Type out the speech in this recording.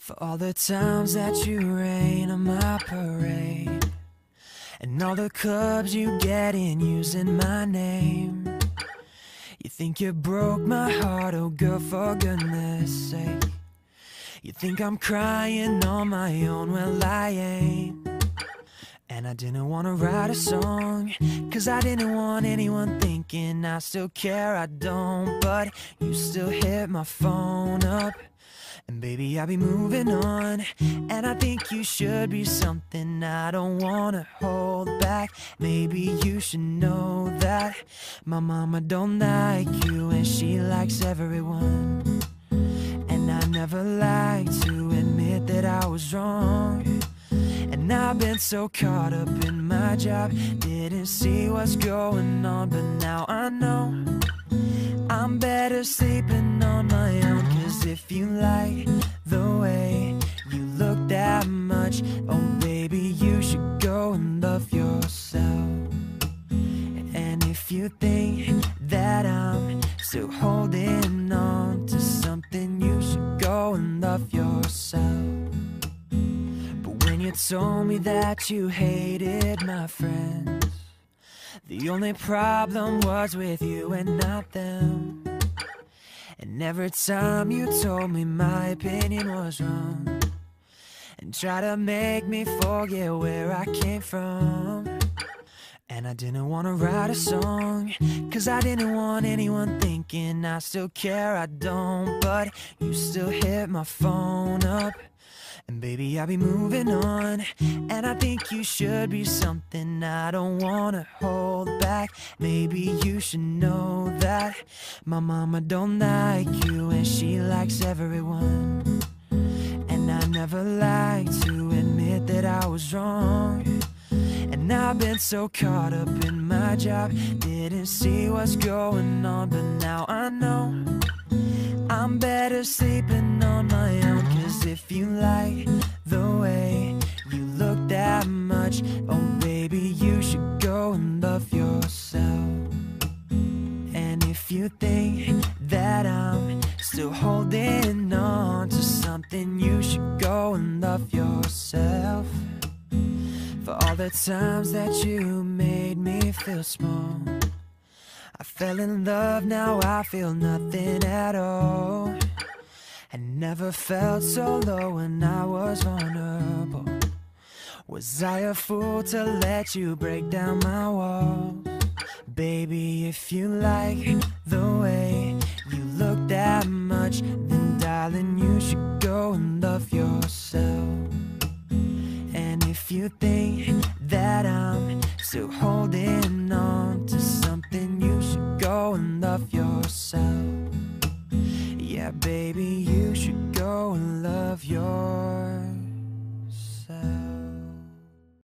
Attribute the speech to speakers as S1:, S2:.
S1: For all the times that you rain on my parade, and all the clubs you get in using my name. You think you broke my heart, oh girl, for goodness sake. You think I'm crying on my own, well I ain't. And I didn't want to write a song, cause I didn't want anyone thinking I still care, I don't. But you still hit my phone up, and baby, I'll be moving on. And I think you should be something I don't wanna hold back. Maybe you should know that my mama don't like you, and she likes everyone. And I never like to admit that I was wrong. And I've been so caught up in my job, didn't see what's going on. But now I know I'm better sleeping on my own. Cause if you like the way you look that much, oh baby, you should go and love yourself. And if you think that I'm still holding on to something, you should go and love yourself. But when you told me that you hated my friends, the only problem was with you and not them. And every time you told me my opinion was wrong, and tried to make me forget where I came from. And I didn't want to write a song, cause I didn't want anyone thinking I still care, I don't. But you still hit my phone up, and baby, I'll be moving on. And I think you should be something I don't wanna hold back. Maybe you should know that my mama don't like you, and she likes everyone. And I never like to admit that I was wrong. And I've been so caught up in my job, didn't see what's going on. But now I know I'm better sleeping on my own. Cause if you like the way you look that much, oh baby, you should go and love yourself. And if you think that I'm still holding on to something, you should go and love yourself. For all the times that you made me feel small, I fell in love, now I feel nothing at all. I never felt so low when I was vulnerable. Was I a fool to let you break down my walls? Baby, if you like the way you look that much, then darling, you should go and love yourself. And if you think that I'm still holding on to something, you should go and love yourself. Yeah, baby, you should go and love yourself.